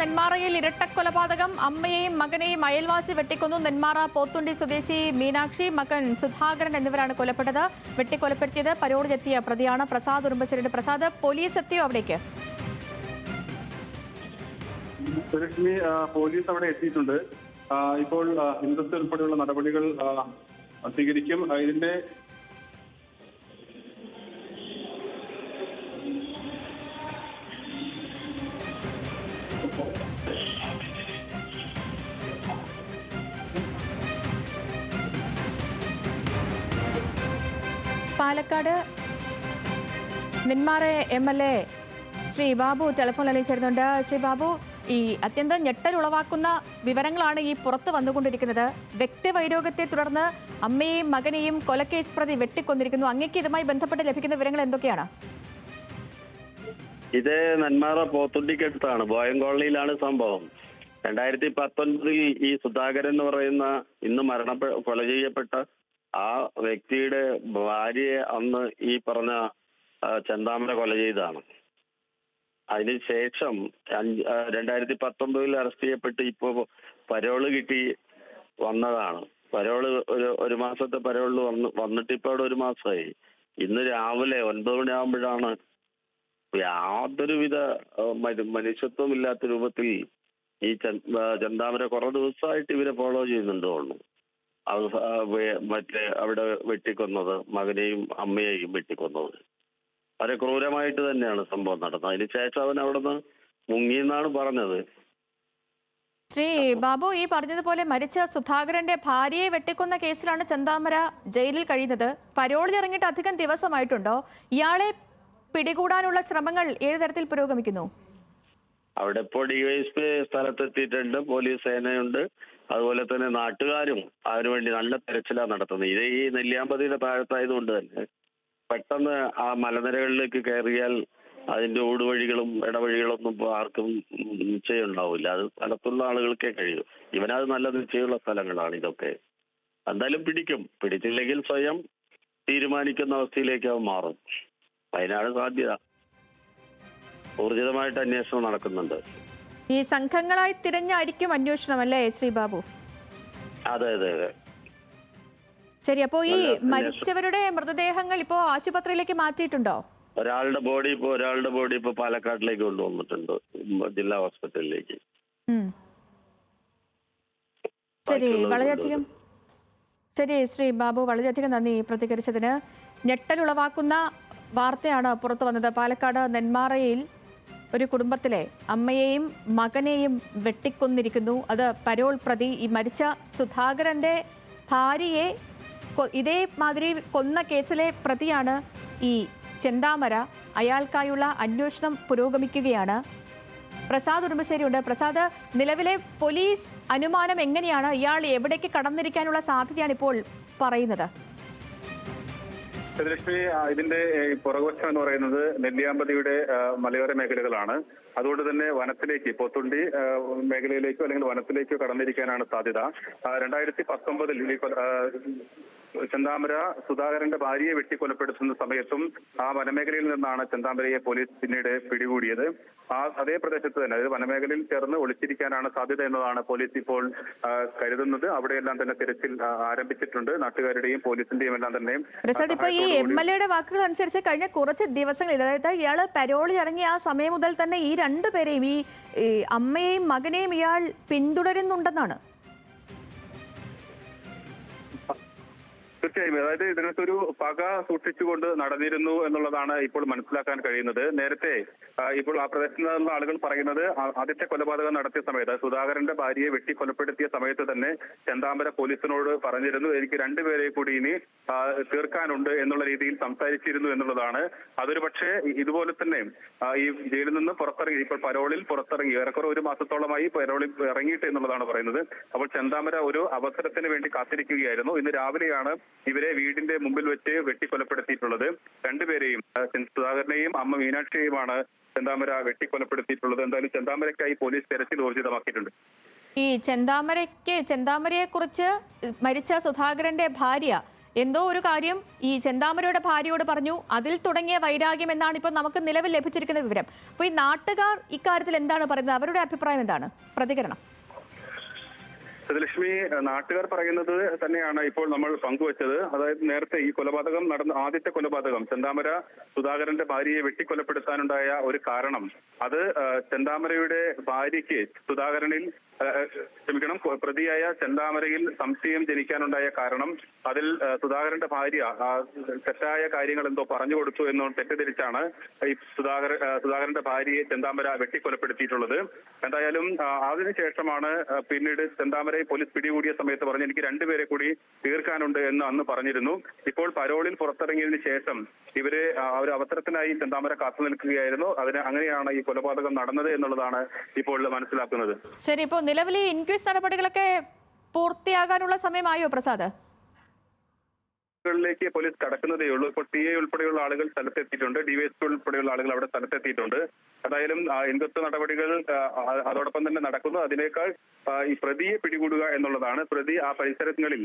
നെന്മാറയിൽ ഇരട്ടക്കൊലപാതകം. അമ്മയെയും മകനെയും അയൽവാസി വെട്ടിക്കൊന്നു. നെന്മാറ പോത്തുണ്ടി സ്വദേശി മീനാക്ഷി, മകൻ സുധാകരൻ എന്നിവരാണ് കൊലപ്പെട്ടത്. വെട്ടിക്കൊലപ്പെടുത്തിയത് പരോളിലെത്തിയ പ്രതിയാണ് പ്രസാദ് ഉറുമ്പശ്ശേരിയുടെ. പ്രസാദ്, പോലീസ് എത്തിയോ അവിടേക്ക്? പോലീസ് അവിടെ എത്തിയിട്ടുണ്ട്. ഇപ്പോൾ ഹിന്ദുത്വ ഉൾപ്പെടെയുള്ള നടപടികൾ സ്വീകരിക്കും. ഇതിന്റെ പാലക്കാട് നെന്മാറ MLA ശ്രീ ബാബു ടെലിഫോൺ ലൈനിൽ ചേരുന്നുണ്ട്. ശ്രീ ബാബു, ഈ അത്യന്തം ഞെട്ടലുളവാക്കുന്ന വിവരങ്ങളാണ് ഈ പുറത്ത് വന്നുകൊണ്ടിരിക്കുന്നത്. വ്യക്തിവൈരോഗ്യത്തെ തുടർന്ന് അമ്മയെയും മകനെയും കൊലക്കേസ് പ്രതി വെട്ടിക്കൊന്നിരിക്കുന്നു. അങ്ങേക്ക് ഇതുമായി ബന്ധപ്പെട്ട് ലഭിക്കുന്ന വിവരങ്ങൾ എന്തൊക്കെയാണ്? ഇത് നെന്മാറ പോത്തുണ്ടിക്കടുത്താണ്, ബോയം കോളനിയിലാണ് സംഭവം. 2019 ഈ സുധാകരൻ എന്ന് പറയുന്ന ഇന്ന് കൊല ചെയ്യപ്പെട്ട ആ വ്യക്തിയുടെ ഭാര്യയെ അന്ന് ഈ പറഞ്ഞ ചെന്താമര കൊല ചെയ്തതാണ്. അതിനുശേഷം 2019 അറസ്റ്റ് ചെയ്യപ്പെട്ട് ഇപ്പോൾ പരോള് കിട്ടി വന്നതാണ്. പരോള് ഒരു മാസത്തെ പരോള് വന്നിട്ട് ഇപ്പോൾ അവിടെ ഒരു മാസമായി. ഇന്ന് രാവിലെ 9 മണിയാകുമ്പോഴാണ് യാതൊരുവിധ മനുഷ്യത്വം ഇല്ലാത്ത രൂപത്തിൽ ഈ ചെന്താമര കുറെ ദിവസമായിട്ട് ഇവരെ ഫോളോ ചെയ്യുന്നുണ്ട് തോന്നുന്നു. അവിടെ വെട്ടിക്കൊന്നത്, മകനെയും അമ്മയെയും വെട്ടിക്കൊന്നത് വളരെ ക്രൂരമായിട്ട് തന്നെയാണ് സംഭവം നടന്നത്. അതിനുശേഷം അവൻ അവിടെ നിന്ന് മുങ്ങിയെന്നാണ് പറഞ്ഞത്. ശ്രീ ബാബു, ഈ പറഞ്ഞതുപോലെ മരിച്ച സുധാകരന്റെ ഭാര്യയെ വെട്ടിക്കൊന്ന കേസിലാണ് ചെന്താമര ജയിലിൽ കഴിയുന്നത്. പരോളിൽ ഇറങ്ങിയിട്ട് അധികം ദിവസമായിട്ടുണ്ടോ? ഇയാളെ പിടികൂടാനുള്ള ശ്രമങ്ങൾ ഏത് തരത്തിൽ പുരോഗമിക്കുന്നു? അവിടെ ഇപ്പോൾ DYSP സ്ഥലത്തെത്തിയിട്ടുണ്ട്, പോലീസ് സേനയുണ്ട്, അതുപോലെ തന്നെ നാട്ടുകാരും അതിനുവേണ്ടി നല്ല തെരച്ചിലാണ് നടത്തുന്നത്. ഇത് ഈ നെല്ലിയാമ്പതിയുടെ താഴത്തായതുകൊണ്ട് തന്നെ പെട്ടെന്ന് ആ മലനിരകളിലേക്ക് കയറിയാൽ അതിന്റെ ഊടുവഴികളും ഇടവഴികളൊന്നും ഇപ്പോൾ ആർക്കും നിശ്ചയമുണ്ടാവില്ല. അത് സ്ഥലത്തുള്ള ആളുകൾക്കേ കഴിയൂ. ഇവനത് നല്ല നിശ്ചയമുള്ള സ്ഥലങ്ങളാണ് ഇതൊക്കെ. എന്തായാലും പിടിച്ചില്ലെങ്കിൽ സ്വയം തീരുമാനിക്കുന്ന അവസ്ഥയിലേക്ക് അവൻ മാറും. അതിനാണ് സാധ്യത. ഊർജിതമായിട്ട് അന്വേഷണം നടക്കുന്നുണ്ട്. ഈ സംഘങ്ങളായി തിരഞ്ഞായിരിക്കും അന്വേഷണം അല്ലേ ശ്രീ ബാബു? അതെ അതെ അതെ. ശരി, അപ്പോ ഈ മരിച്ചവരുടെ മൃതദേഹങ്ങൾ ഇപ്പോ ആശുപത്രിയിലേക്ക് മാറ്റിയിട്ടുണ്ടോ? ഒരാളുടെ ബോഡി ഇപ്പോ പാലക്കാട്ടിലേക്ക് കൊണ്ടുവന്നിട്ടുണ്ട്, ജില്ലാ ഹോസ്പിറ്റലിലേക്ക്. ശരി, വളരെയധികം ശരി ശ്രീ ബാബു, വളരെയധികം നന്ദി പ്രതികരിച്ചതിന്. ഞെട്ടലുളവാക്കുന്ന വാർത്തയാണ് പുറത്തു വന്നത്. പാലക്കാട് നെന്മാറയിൽ ഒരു കുടുംബത്തിലെ അമ്മയെയും മകനെയും വെട്ടിക്കൊന്നിരിക്കുന്നു. അത് പരോൾ പ്രതി. ഈ മരിച്ച സുധാകരന്റെ ഭാര്യയെ ഇതേമാതിരി കൊന്ന കേസിലെ പ്രതിയാണ് ഈ ചെന്താമര. അയാൾക്കായുള്ള അന്വേഷണം പുരോഗമിക്കുകയാണ്. പ്രസാദ് ഉറുമ്പശ്ശേരിയുണ്ട്. പ്രസാദ്, നിലവിലെ പോലീസ് അനുമാനം എങ്ങനെയാണ്? ഇയാൾ എവിടേക്ക് കടന്നിരിക്കാനുള്ള സാധ്യതയാണ് ഇപ്പോൾ പറയുന്നത്? ലക്ഷ്മി, ഇതിന്റെ പുറകുവശം എന്ന് പറയുന്നത് നെല്ലിയാമ്പതിയുടെ മലയോര മേഖലകളാണ്. അതുകൊണ്ട് തന്നെ വനത്തിലേക്ക്, പോത്തുണ്ടി മേഖലയിലേക്കോ അല്ലെങ്കിൽ വനത്തിലേക്കോ കടന്നിരിക്കാനാണ് സാധ്യത. 2019 ചെന്താമര സുധാകരന്റെ ഭാര്യയെ വെട്ടിക്കൊലപ്പെടുത്തുന്ന സമയത്തും ആ വനമേഖലയിൽ നിന്നാണ് ചെന്താമരയെ പോലീസ് പിന്നീട് പിടികൂടിയത്. അതേ പ്രദേശത്ത് തന്നെ, അതായത് വനമേഖലയിൽ ചേർന്ന് ഒളിച്ചിരിക്കാനാണ് സാധ്യത എന്നതാണ് പോലീസ് ഇപ്പോൾ കരുതുന്നത്. അവിടെയെല്ലാം തന്നെ തിരച്ചിൽ ആരംഭിച്ചിട്ടുണ്ട്. നാട്ടുകാരുടെയും പോലീസിന്റെയും എല്ലാം തന്നെ. ഇപ്പൊ ഈ MLAയുടെ വാക്കുകൾ അനുസരിച്ച് കഴിഞ്ഞ കുറച്ച് ദിവസങ്ങളിൽ, അതായത് ഇയാള് പരോളിൽ ഇറങ്ങിയ ആ സമയം മുതൽ തന്നെ ഈ രണ്ടുപേരെയും, ഈ അമ്മയെയും മകനെയും ഇയാൾ പിന്തുടരുന്നുണ്ടെന്നാണ്. തീർച്ചയായും, അതായത് ഇതിനകത്തൊരു പക സൂക്ഷിച്ചുകൊണ്ട് നടന്നിരുന്നു എന്നുള്ളതാണ് ഇപ്പോൾ മനസ്സിലാക്കാൻ കഴിയുന്നത്. നേരത്തെ ഇപ്പോൾ ആ പ്രദേശത്ത് നിന്നുള്ള ആളുകൾ പറയുന്നത്, ആദ്യത്തെ കൊലപാതകം നടത്തിയ സമയത്ത്, സുധാകരന്റെ ഭാര്യയെ വെട്ടിക്കൊലപ്പെടുത്തിയ സമയത്ത് തന്നെ ചെന്താമര പോലീസിനോട് പറഞ്ഞിരുന്നു, എനിക്ക് രണ്ടുപേരെ കൂടി ഇനി തീർക്കാനുണ്ട് എന്നുള്ള രീതിയിൽ സംസാരിച്ചിരുന്നു എന്നുള്ളതാണ്. അതൊരു പക്ഷേ ഇതുപോലെ തന്നെ ഈ ജയിലിൽ നിന്ന് പുറത്തിറങ്ങി, ഇപ്പോൾ പരോളിൽ പുറത്തിറങ്ങി ഏറെക്കുറെ ഒരു മാസത്തോളമായി പരോളിൽ ഇറങ്ങിയിട്ട് എന്നുള്ളതാണ് പറയുന്നത്. അപ്പോൾ ചെന്താമര ഒരു അവസരത്തിന് വേണ്ടി കാത്തിരിക്കുകയായിരുന്നു. ഇന്ന് രാവിലെയാണ് ഇവരെ വീടിന്റെ മുമ്പിൽ വെച്ച് വെട്ടിക്കൊലപ്പെടുത്തിയിട്ടുള്ളത്. രണ്ടുപേരെയും, സുധാകരനെയും അമ്മ മീനാക്ഷിയെയുമാണ് ചെന്താമര വെട്ടിക്കൊലപ്പെടുത്തിയിട്ടുള്ളത്. എന്തായാലും ചെന്താമരയ്ക്കായി പോലീസ് തെരച്ചിൽ ഊർജിതമാക്കിയിട്ടുണ്ട്. ഈ ചെന്താമരയെ കുറിച്ച് മരിച്ച സുധാകരന്റെ ഭാര്യ എന്തോ ഒരു കാര്യം ഈ ചെന്താമരയുടെ ഭാര്യയോട് പറഞ്ഞു, അതിൽ തുടങ്ങിയ വൈരാഗ്യം എന്നാണ് ഇപ്പോൾ നമുക്ക് നിലവിൽ ലഭിച്ചിരിക്കുന്ന വിവരം. അപ്പോൾ ഈ നാട്ടുകാർ ഇക്കാര്യത്തിൽ എന്താണ് പറയുന്നത്? അവരുടെ അഭിപ്രായം എന്താണ്? പ്രതികരണം. സതലക്ഷ്മി, നാട്ടുകാർ പറയുന്നത് തന്നെയാണ് ഇപ്പോൾ നമ്മൾ പങ്കുവച്ചത്. അതായത് നേരത്തെ ഈ കൊലപാതകം നടന്ന ആദ്യത്തെ കൊലപാതകം, ചെന്താമര സുധാകരന്റെ ഭാര്യയെ വെട്ടിക്കൊലപ്പെടുത്താനുണ്ടായ ഒരു കാരണം, അത് ചെന്താമരയുടെ ഭാര്യയ്ക്ക് പ്രതിയായ ചെന്താമരയിൽ സംശയം ജനിക്കാനുണ്ടായ കാരണം, അതിൽ സുധാകരന്റെ ഭാര്യ തെറ്റായ കാര്യങ്ങൾ എന്തോ പറഞ്ഞു കൊടുത്തു എന്നോ തെറ്റിദ്ധരിച്ചാണ് ഈ സുധാകരന്റെ ഭാര്യയെ ചെന്താമര വെട്ടിക്കൊലപ്പെടുത്തിയിട്ടുള്ളത്. എന്തായാലും അതിനുശേഷമാണ് പിന്നീട് ചെന്താമര പോലീസ് പിടികൂടിയ സമയത്ത് പറഞ്ഞു, എനിക്ക് രണ്ടുപേരെ കൂടി തീർക്കാനുണ്ട് എന്ന് അന്ന് പറഞ്ഞിരുന്നു. ഇപ്പോൾ പരോളിൽ പുറത്തിറങ്ങിയതിനു ശേഷം ഇവര് ഒരു അവസരത്തിനായി ചെന്താമര കാത്തു നിൽക്കുകയായിരുന്നു. അങ്ങനെയാണ് ഈ കൊലപാതകം നടന്നത് എന്നുള്ളതാണ് ഇപ്പോൾ മനസ്സിലാക്കുന്നത്. ശരി, ഇപ്പോൾ നിലവിൽ ഇൻക്വസ്റ്റ് നടപടികളൊക്കെ പൂർത്തിയാകാനുള്ള സമയമായോ പ്രസാദ്? ിലേക്ക് പോലീസ് കടക്കുന്നതേ ഉള്ളൂ. ഇപ്പോൾ ടി എ ഉൾപ്പെടെയുള്ള ആളുകൾ സ്ഥലത്തെത്തിയിട്ടുണ്ട്, ഡിവൈഎസ്പി ഉൾപ്പെടെയുള്ള ആളുകൾ അവിടെ സ്ഥലത്തെത്തിയിട്ടുണ്ട്. എന്തായാലും ഇൻക്വസ്റ്റ് നടപടികൾ അതോടൊപ്പം തന്നെ നടക്കുന്നു. അതിനേക്കാൾ ഈ പ്രതിയെ പിടികൂടുക എന്നുള്ളതാണ്. പ്രതി ആ പരിസരങ്ങളിൽ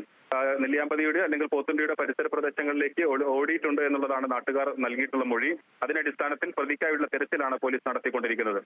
നെല്ലിയാമ്പതിയുടെ അല്ലെങ്കിൽ പോത്തുണ്ടിയുടെ പരിസര പ്രദേശങ്ങളിലേക്ക് ഓടിയിട്ടുണ്ട് എന്നുള്ളതാണ് നാട്ടുകാർ നൽകിയിട്ടുള്ള മൊഴി. അതിന്റെ അടിസ്ഥാനത്തിൽ പ്രതിക്കായുള്ള തെരച്ചിലാണ് പോലീസ് നടത്തിക്കൊണ്ടിരിക്കുന്നത്.